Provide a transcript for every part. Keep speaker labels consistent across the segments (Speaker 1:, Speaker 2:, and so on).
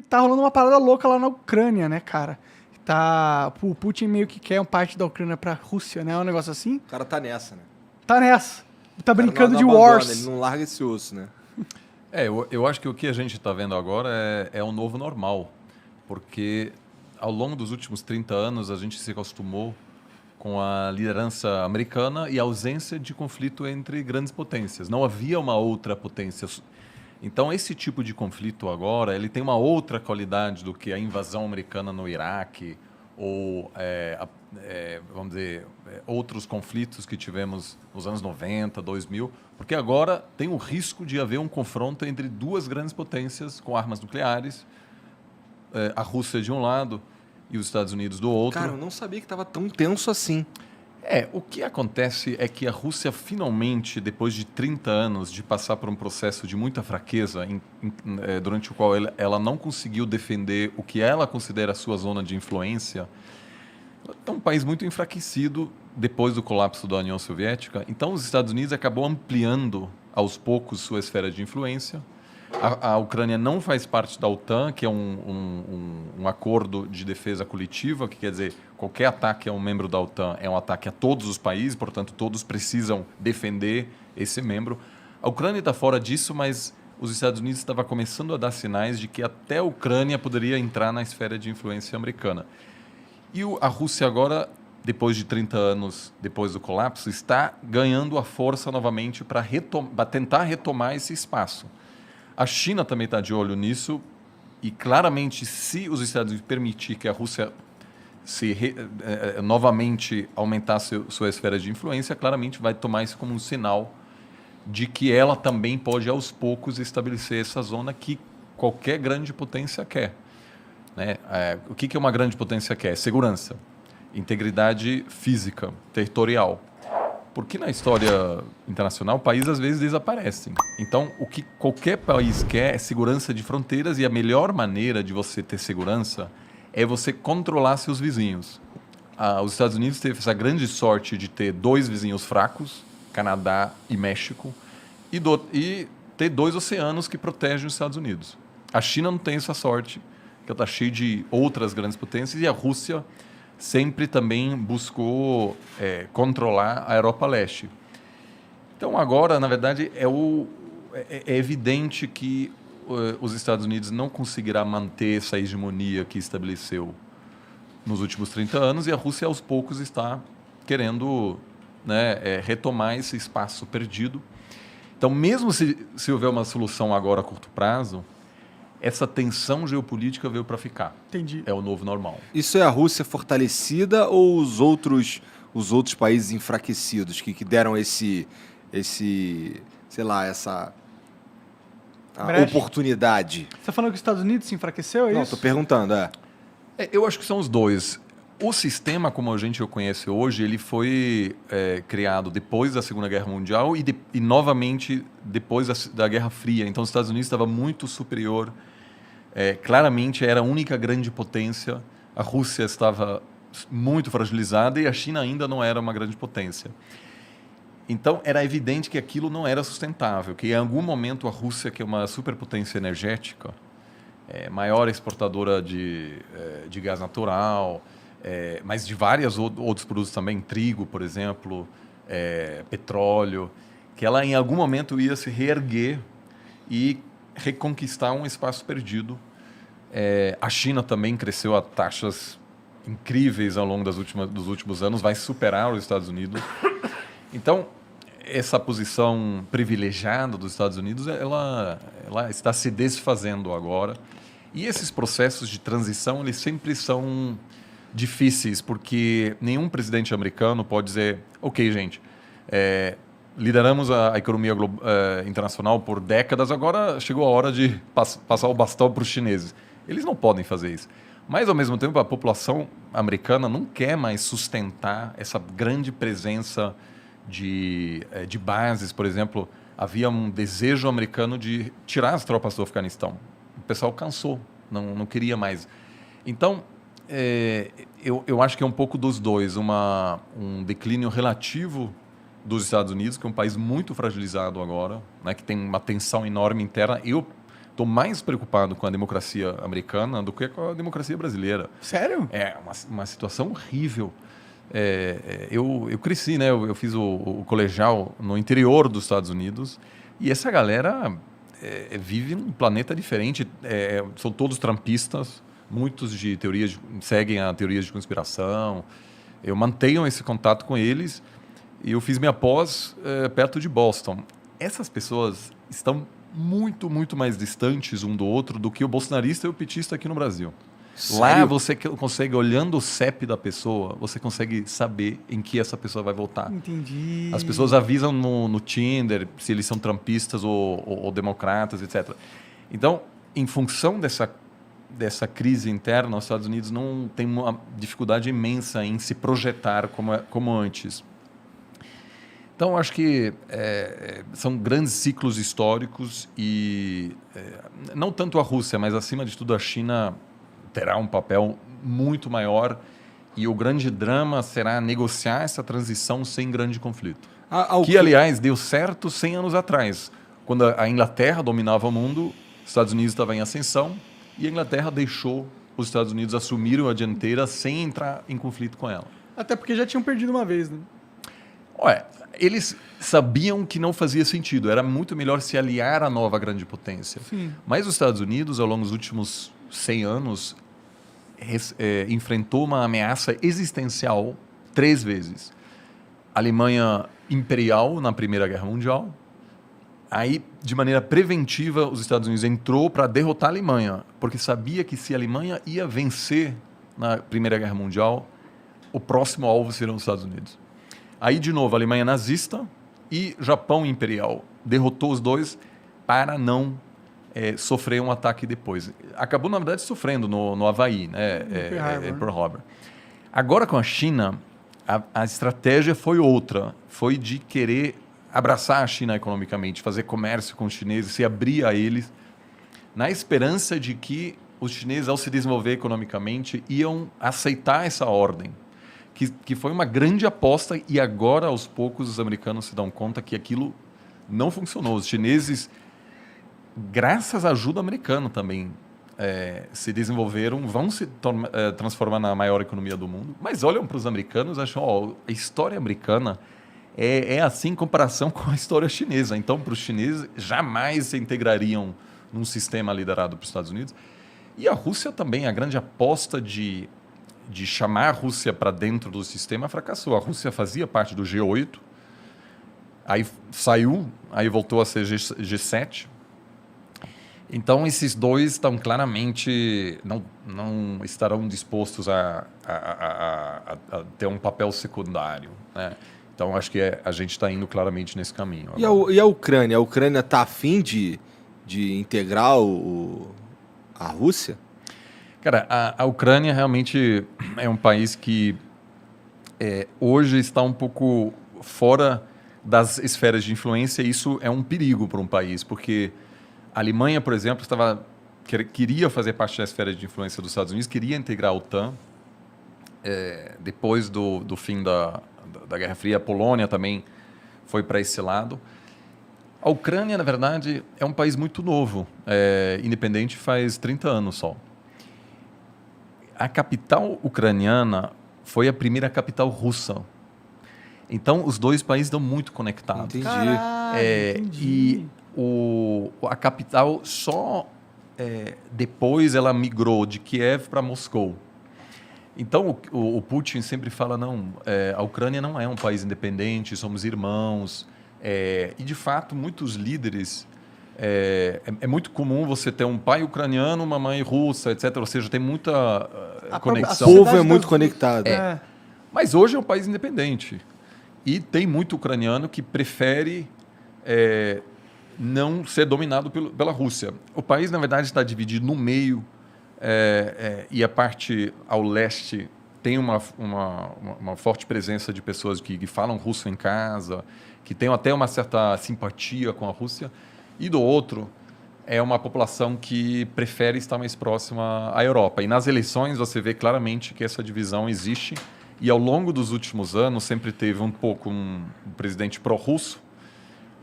Speaker 1: tá rolando uma parada louca lá na Ucrânia, né, cara? O Putin meio que quer uma parte da Ucrânia pra Rússia, né? É um negócio assim.
Speaker 2: O cara tá nessa, né?
Speaker 1: Tá nessa. Tá
Speaker 2: O cara
Speaker 1: brincando
Speaker 2: não
Speaker 1: de
Speaker 2: abandona,
Speaker 1: Wars.
Speaker 2: ele não larga esse osso, né?
Speaker 3: Eu acho que o que a gente está vendo agora é o novo normal, porque ao longo dos últimos 30 anos a gente se acostumou com a liderança americana e a ausência de conflito entre grandes potências. Não havia uma outra potência. Então esse tipo de conflito agora ele tem uma outra qualidade do que a invasão americana no Iraque ou vamos dizer outros conflitos que tivemos nos anos 90, 2000, porque agora tem o risco de haver um confronto entre duas grandes potências com armas nucleares, a Rússia de um lado e os Estados Unidos do outro.
Speaker 2: Cara, eu não sabia que estava tão tenso assim.
Speaker 3: O que acontece é que a Rússia finalmente, depois de 30 anos de passar por um processo de muita fraqueza, durante o qual ela não conseguiu defender o que ela considera a sua zona de influência, é um país muito enfraquecido depois do colapso da União Soviética. Então, os Estados Unidos acabou ampliando aos poucos sua esfera de influência. A Ucrânia não faz parte da OTAN, que é um acordo de defesa coletiva, que quer dizer, qualquer ataque a um membro da OTAN é um ataque a todos os países, portanto, todos precisam defender esse membro. A Ucrânia está fora disso, mas os Estados Unidos estavam começando a dar sinais de que até a Ucrânia poderia entrar na esfera de influência americana. E a Rússia agora, depois de 30 anos depois do colapso, está ganhando a força novamente para tentar retomar esse espaço. A China também está de olho nisso e, claramente, se os Estados Unidos permitir que a Rússia novamente aumentasse sua esfera de influência, claramente vai tomar isso como um sinal de que ela também pode, aos poucos, estabelecer essa zona que qualquer grande potência quer. Né? O que uma grande potência quer? Segurança, integridade física, territorial. Porque na história internacional, países às vezes desaparecem. Então, o que qualquer país quer é segurança de fronteiras e a melhor maneira de você ter segurança é você controlar seus vizinhos. Os Estados Unidos teve essa grande sorte de ter dois vizinhos fracos, Canadá e México, e ter dois oceanos que protegem os Estados Unidos. A China não tem essa sorte, que está cheia de outras grandes potências, e a Rússia sempre também buscou controlar a Europa Leste. Então, agora, na verdade, é evidente que os Estados Unidos não conseguirá manter essa hegemonia que estabeleceu nos últimos 30 anos e a Rússia, aos poucos, está querendo retomar esse espaço perdido. Então, mesmo se houver uma solução agora a curto prazo, essa tensão geopolítica veio para ficar.
Speaker 1: Entendi.
Speaker 3: É o novo normal.
Speaker 2: Isso é a Rússia fortalecida ou os outros países enfraquecidos que deram essa oportunidade?
Speaker 1: Você tá falando que os Estados Unidos se enfraqueceu, é
Speaker 2: Não,
Speaker 1: isso?
Speaker 2: estou perguntando,
Speaker 3: Eu acho que são os dois. O sistema, como a gente o conhece hoje, ele foi criado depois da Segunda Guerra Mundial e novamente depois da Guerra Fria. Então, os Estados Unidos estava muito superior. Claramente, era a única grande potência. A Rússia estava muito fragilizada e a China ainda não era uma grande potência. Então, era evidente que aquilo não era sustentável, que em algum momento a Rússia, que é uma superpotência energética, maior exportadora de gás natural, mas de vários outros produtos também, trigo, por exemplo, petróleo, que ela em algum momento ia se reerguer e reconquistar um espaço perdido. A China também cresceu a taxas incríveis ao longo dos últimos anos, vai superar os Estados Unidos. Então, essa posição privilegiada dos Estados Unidos, ela está se desfazendo agora. E esses processos de transição, eles sempre são difíceis, porque nenhum presidente americano pode dizer, ok, gente, lideramos a economia internacional por décadas, agora chegou a hora de passar o bastão para os chineses. Eles não podem fazer isso. Mas, ao mesmo tempo, a população americana não quer mais sustentar essa grande presença de bases. Por exemplo, havia um desejo americano de tirar as tropas do Afeganistão. O pessoal cansou, não queria mais. Então, eu acho que é um pouco dos dois. Um declínio relativo dos Estados Unidos, que é um país muito fragilizado agora, né, que tem uma tensão enorme interna. Eu, estou mais preocupado com a democracia americana do que com a democracia brasileira.
Speaker 1: Sério?
Speaker 3: É uma situação horrível. Eu cresci, né? Eu fiz o colegial no interior dos Estados Unidos e essa galera vive num planeta diferente. São todos trumpistas, muitos seguem a teorias de conspiração. Eu mantenho esse contato com eles e eu fiz minha pós perto de Boston. Essas pessoas estão muito, muito mais distantes um do outro do que o bolsonarista e o petista aqui no Brasil.
Speaker 2: Sério?
Speaker 3: Lá você consegue, olhando o CEP da pessoa, você consegue saber em que essa pessoa vai votar.
Speaker 1: Entendi.
Speaker 3: As pessoas avisam no Tinder se eles são trumpistas ou democratas, etc. Então, em função dessa crise interna, os Estados Unidos não tem uma dificuldade imensa em se projetar como antes. Então, acho que são grandes ciclos históricos e não tanto a Rússia, mas acima de tudo a China terá um papel muito maior e o grande drama será negociar essa transição sem grande conflito. Que, aliás, deu certo 100 anos atrás. Quando a Inglaterra dominava o mundo, os Estados Unidos estavam em ascensão e a Inglaterra deixou os Estados Unidos assumirem a dianteira sem entrar em conflito com ela.
Speaker 1: Até porque já tinham perdido uma vez, né?
Speaker 3: Eles sabiam que não fazia sentido. Era muito melhor se aliar à nova grande potência.
Speaker 1: Sim.
Speaker 3: Mas os Estados Unidos, ao longo dos últimos 100 anos, enfrentou uma ameaça existencial 3 vezes. A Alemanha imperial na Primeira Guerra Mundial. Aí, de maneira preventiva, os Estados Unidos entrou para derrotar a Alemanha, porque sabia que se a Alemanha ia vencer na Primeira Guerra Mundial, o próximo alvo seriam os Estados Unidos. Aí, de novo, a Alemanha nazista e Japão imperial. Derrotou os dois para não sofrer um ataque depois. Acabou, na verdade, sofrendo no Havaí, né? Pearl Harbor. Agora, com a China, a estratégia foi outra. Foi de querer abraçar a China economicamente, fazer comércio com os chineses, se abrir a eles, na esperança de que os chineses, ao se desenvolver economicamente, iam aceitar essa ordem. Que foi uma grande aposta e agora, aos poucos, os americanos se dão conta que aquilo não funcionou. Os chineses, graças à ajuda americana também, se desenvolveram, vão se transformar na maior economia do mundo, mas olham para os americanos e acham, a história americana é assim em comparação com a história chinesa. Então, para os chineses, jamais se integrariam num sistema liderado pelos Estados Unidos. E a Rússia também, a grande aposta de chamar a Rússia para dentro do sistema fracassou. A Rússia fazia parte do G8, aí saiu, aí voltou a ser G7. Então, esses dois estão claramente, não estarão dispostos a ter um papel secundário, né? Então, acho que a gente está indo claramente nesse caminho.
Speaker 2: E a Ucrânia? A Ucrânia está afim de integrar a Rússia?
Speaker 3: Cara, a Ucrânia realmente é um país que hoje está um pouco fora das esferas de influência e isso é um perigo para um país, porque a Alemanha, por exemplo, queria fazer parte da esfera de influência dos Estados Unidos, queria integrar a OTAN. Depois do fim da Guerra Fria, a Polônia também foi para esse lado. A Ucrânia, na verdade, é um país muito novo, independente faz 30 anos só. A capital ucraniana foi a primeira capital russa. Então, os dois países estão muito conectados.
Speaker 2: Entendi.
Speaker 1: Entendi.
Speaker 3: E a capital só depois ela migrou de Kiev para Moscou. Então, o Putin sempre fala, a Ucrânia não é um país independente, somos irmãos. E, de fato, muitos líderes... É muito comum você ter um pai ucraniano, uma mãe russa, etc. Ou seja, tem muita conexão.
Speaker 2: O povo é muito conectado.
Speaker 3: Mas hoje é um país independente. E tem muito ucraniano que prefere não ser dominado pela Rússia. O país, na verdade, está dividido no meio e a parte ao leste tem uma forte presença de pessoas que falam russo em casa, que têm até uma certa simpatia com a Rússia. E do outro, é uma população que prefere estar mais próxima à Europa. E nas eleições você vê claramente que essa divisão existe. E ao longo dos últimos anos sempre teve um pouco um presidente pró-russo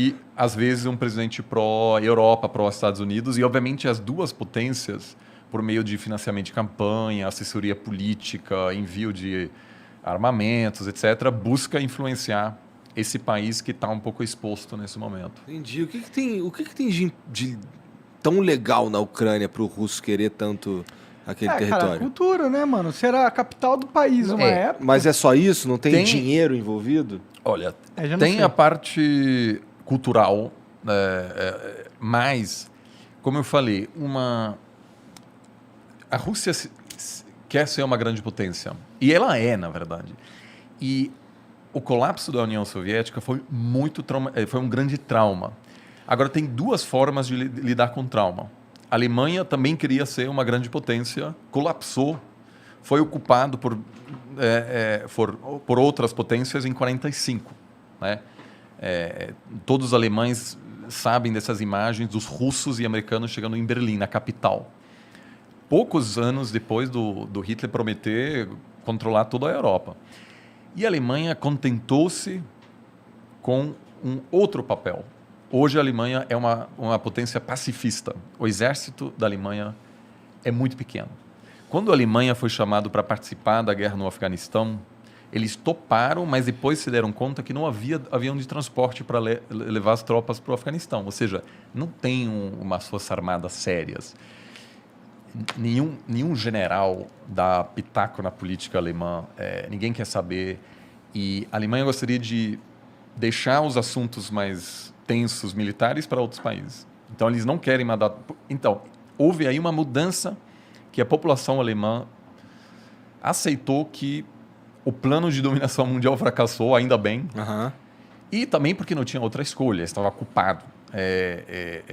Speaker 3: e, às vezes, um presidente pró-Europa, pró-Estados Unidos, e, obviamente, as duas potências, por meio de financiamento de campanha, assessoria política, envio de armamentos, etc., busca influenciar esse país que está um pouco exposto nesse momento.
Speaker 2: Entendi. O que tem de tão legal na Ucrânia para o russo querer tanto aquele
Speaker 1: Cara,
Speaker 2: território?
Speaker 1: cultura, né, mano? Será a capital do país uma época.
Speaker 2: Mas é só isso? Não tem
Speaker 3: Tem-
Speaker 2: dinheiro envolvido?
Speaker 3: Olha,
Speaker 1: Já não
Speaker 3: tem
Speaker 1: sei.
Speaker 3: a parte cultural, mas, como eu falei, a Rússia quer ser uma grande potência. E ela é, na verdade. E o colapso da União Soviética foi foi um grande trauma. Agora, tem duas formas de lidar com trauma. A Alemanha também queria ser uma grande potência, colapsou, foi ocupado por outras potências em 45. Né? Todos os alemães sabem dessas imagens dos russos e americanos chegando em Berlim, na capital. Poucos anos depois do Hitler prometer controlar toda a Europa. E a Alemanha contentou-se com um outro papel. Hoje a Alemanha é uma potência pacifista. O exército da Alemanha é muito pequeno. Quando a Alemanha foi chamada para participar da guerra no Afeganistão, eles toparam, mas depois se deram conta que não havia avião de transporte para levar as tropas para o Afeganistão. Ou seja, não tem umas forças armadas sérias. Nenhum general dá pitaco na política alemã, ninguém quer saber. E a Alemanha gostaria de deixar os assuntos mais tensos militares para outros países. Então, eles não querem mandar... Então, houve aí uma mudança que a população alemã aceitou que o plano de dominação mundial fracassou, ainda bem,
Speaker 2: Aham.
Speaker 3: e também porque não tinha outra escolha, estava culpado.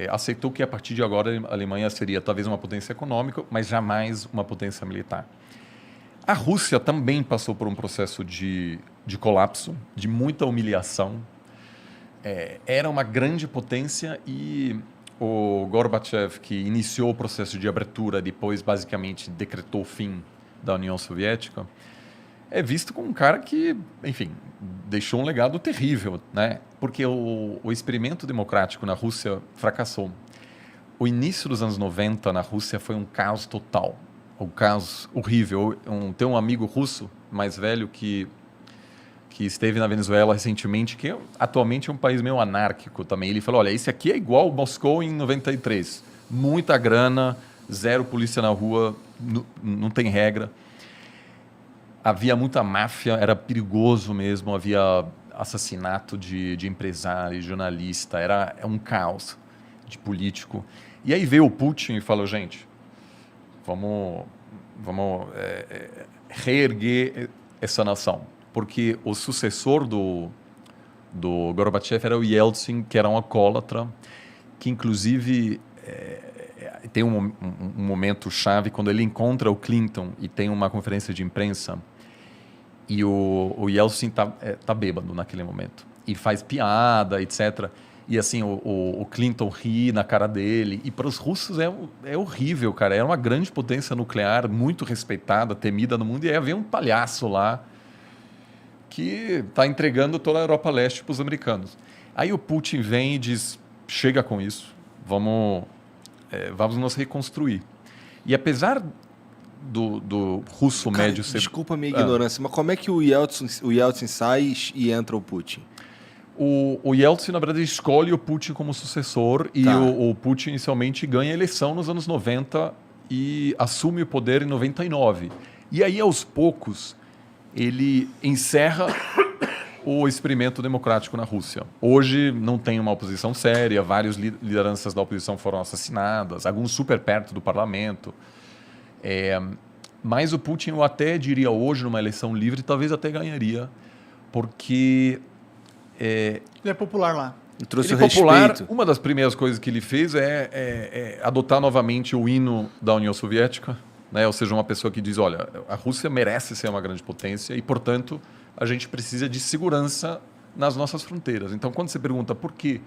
Speaker 3: Aceitou que a partir de agora a Alemanha seria talvez uma potência econômica, mas jamais uma potência militar. A Rússia também passou por um processo de colapso, de muita humilhação. Era uma grande potência e o Gorbachev, que iniciou o processo de abertura, depois basicamente decretou o fim da União Soviética, é visto como um cara que, enfim, deixou um legado terrível, né? Porque o experimento democrático na Rússia fracassou. O início dos anos 90 na Rússia foi um caos total, um caos horrível. Tem um amigo russo mais velho que esteve na Venezuela recentemente, que atualmente é um país meio anárquico também. Ele falou, olha, esse aqui é igual Moscou em 93. Muita grana, zero polícia na rua, não tem regra. Havia muita máfia, era perigoso mesmo, havia assassinato de empresário, jornalista, era um caos de político. E aí veio o Putin e falou, gente, vamos reerguer essa nação. Porque o sucessor do Gorbachev era o Yeltsin, que era um alcoólatra, que inclusive tem um momento chave quando ele encontra o Clinton e tem uma conferência de imprensa e o Yeltsin tá bêbado naquele momento e faz piada, etc. E assim, o Clinton ri na cara dele. E para os russos é horrível, cara. Era uma grande potência nuclear, muito respeitada, temida no mundo. E aí havia um palhaço lá que está entregando toda a Europa Leste para os americanos. Aí o Putin vem e diz, chega com isso, vamos nos reconstruir. E apesar do russo
Speaker 2: Cara,
Speaker 3: médio ser...
Speaker 2: desculpa a minha ignorância, mas como é que o Yeltsin sai e entra o Putin?
Speaker 3: O Yeltsin, na verdade, escolhe o Putin como sucessor e
Speaker 2: Tá.
Speaker 3: o Putin inicialmente ganha a eleição nos anos 90 e assume o poder em 99. E aí, aos poucos, ele encerra o experimento democrático na Rússia. Hoje não tem uma oposição séria, várias lideranças da oposição foram assassinadas, alguns super perto do parlamento. Mas o Putin, eu até diria hoje, numa eleição livre, talvez até ganharia, porque...
Speaker 1: Ele é popular lá.
Speaker 2: E trouxe
Speaker 3: ele
Speaker 2: o
Speaker 3: é popular.
Speaker 2: respeito.
Speaker 3: Uma das primeiras coisas que ele fez é adotar novamente o hino da União Soviética, né? Ou seja, uma pessoa que diz, olha, a Rússia merece ser uma grande potência e, portanto, a gente precisa de segurança nas nossas fronteiras. Então, quando você pergunta por que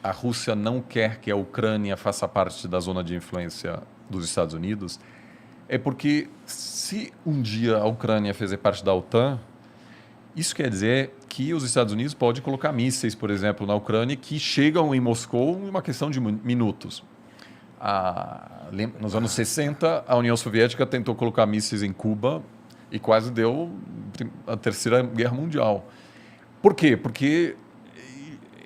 Speaker 3: a Rússia não quer que a Ucrânia faça parte da zona de influência dos Estados Unidos, é porque se um dia a Ucrânia fizer parte da OTAN, isso quer dizer que os Estados Unidos podem colocar mísseis, por exemplo, na Ucrânia, que chegam em Moscou em uma questão de minutos. Nos anos 60, a União Soviética tentou colocar mísseis em Cuba e quase deu a Terceira Guerra Mundial. Por quê? Porque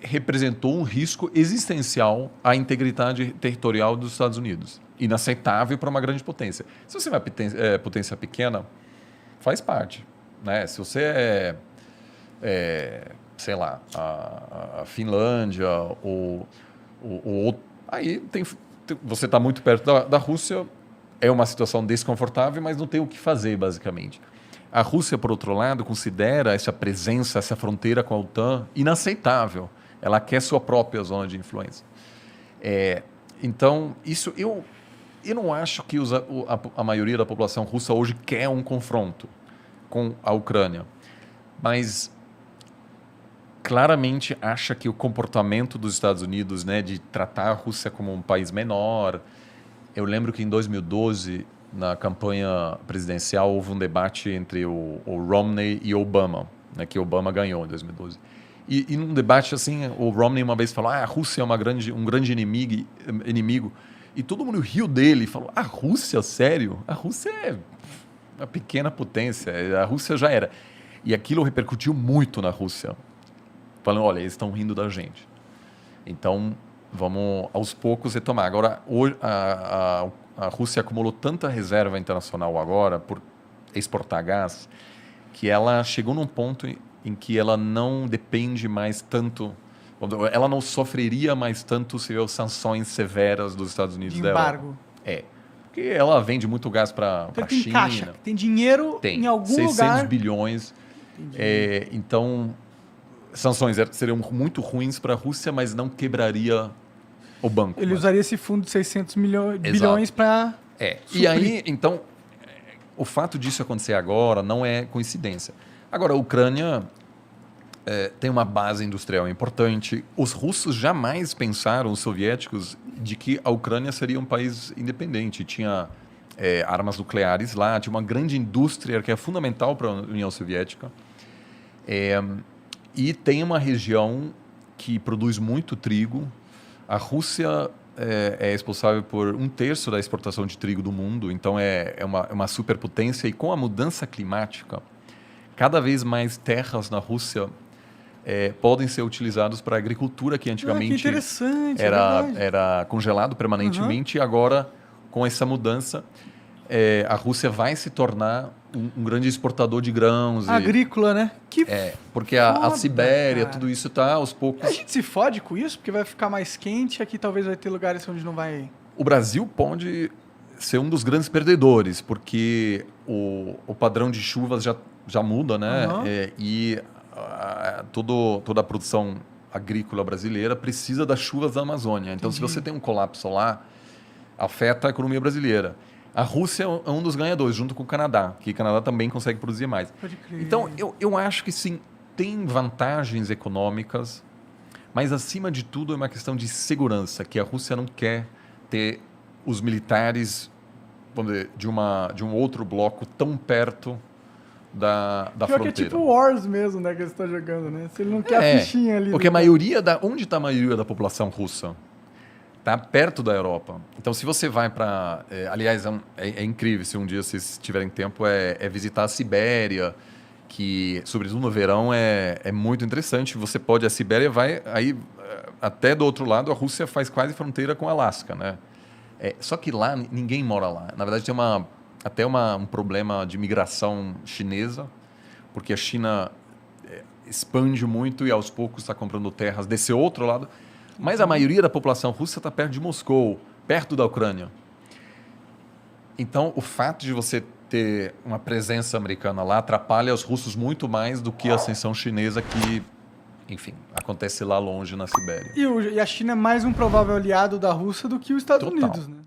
Speaker 3: representou um risco existencial à integridade territorial dos Estados Unidos. Inaceitável para uma grande potência. Se você é uma potência pequena, faz parte. Né? Se você sei lá, a Finlândia ou aí você está muito perto da Rússia, é uma situação desconfortável, mas não tem o que fazer, basicamente. A Rússia, por outro lado, considera essa presença, essa fronteira com a OTAN inaceitável. Ela quer sua própria zona de influência. Então, isso eu não acho que a maioria da população russa hoje quer um confronto com a Ucrânia, mas claramente acha que o comportamento dos Estados Unidos, né, de tratar a Rússia como um país menor. Eu lembro que em 2012, na campanha presidencial, houve um debate entre o Romney e Obama, né, que Obama ganhou em 2012. E num debate assim, o Romney uma vez falou: a Rússia é um grande inimigo. E todo mundo riu dele e falou: a Rússia, sério? A Rússia é uma pequena potência, a Rússia já era. E aquilo repercutiu muito na Rússia. Falando: olha, eles estão rindo da gente. Então, vamos aos poucos retomar. Agora, hoje, a Rússia acumulou tanta reserva internacional agora por exportar gás, que ela chegou num ponto em que ela não depende mais tanto, ela não sofreria mais tanto se houver sanções severas dos Estados Unidos
Speaker 1: De
Speaker 3: da Europa.
Speaker 1: embargo.
Speaker 3: Porque ela vende muito gás para a
Speaker 1: Tem
Speaker 3: China.
Speaker 1: caixa, tem dinheiro em algum
Speaker 3: 600
Speaker 1: lugar.
Speaker 3: bilhões. Então, sanções seriam muito ruins para a Rússia, mas não quebraria o banco.
Speaker 1: Ele usaria esse fundo de 600 bilhões para
Speaker 3: E aí, então, o fato disso acontecer agora não é coincidência. Agora, a Ucrânia tem uma base industrial importante. Os russos jamais pensaram, os soviéticos, de que a Ucrânia seria um país independente. Tinha armas nucleares lá, tinha uma grande indústria que é fundamental para a União Soviética. E tem uma região que produz muito trigo. A Rússia é responsável por 1/3 da exportação de trigo do mundo, então é uma superpotência. E com a mudança climática, cada vez mais terras na Rússia podem ser utilizadas para a agricultura, que antigamente
Speaker 1: que interessante,
Speaker 3: era congelado permanentemente. E agora, com essa mudança, a Rússia vai se tornar um grande exportador de grãos.
Speaker 1: Agrícola, né?
Speaker 3: Porque a
Speaker 1: foda,
Speaker 3: Sibéria,
Speaker 1: cara.
Speaker 3: tudo isso está aos poucos.
Speaker 1: A gente se fode com isso, porque vai ficar mais quente, aqui talvez vai ter lugares onde não vai...
Speaker 3: O Brasil pode ser um dos grandes perdedores, porque o padrão de chuvas já muda, né? E toda a produção agrícola brasileira precisa das chuvas da Amazônia. Então, se você tem um colapso lá, afeta a economia brasileira. A Rússia é um dos ganhadores, junto com o Canadá, que o Canadá também consegue produzir mais.
Speaker 1: Pode crer.
Speaker 3: Então, eu acho que sim, tem vantagens econômicas, mas, acima de tudo, é uma questão de segurança, que a Rússia não quer ter os militares, vamos dizer, de um outro bloco tão perto da fronteira.
Speaker 1: Que é tipo Wars mesmo, né, que eles estão jogando, né? Se ele não quer a fichinha ali...
Speaker 3: Porque onde está a maioria da população russa? Está perto da Europa. Então, se você vai para... aliás, é incrível, se um dia vocês tiverem tempo, visitar a Sibéria, que, sobretudo no verão, é muito interessante. Você pode... A Sibéria vai... Aí, até do outro lado, a Rússia faz quase fronteira com o Alasca, né? Só que lá, ninguém mora lá. Na verdade, tem até um problema de migração chinesa, porque a China expande muito e, aos poucos, está comprando terras desse outro lado. Mas a maioria da população russa está perto de Moscou, perto da Ucrânia. Então, o fato de você ter uma presença americana lá atrapalha os russos muito mais do que a ascensão chinesa que, enfim, acontece lá longe na Sibéria.
Speaker 1: E a China é mais um provável aliado da Rússia do que os Estados
Speaker 3: Total.
Speaker 1: Unidos, né?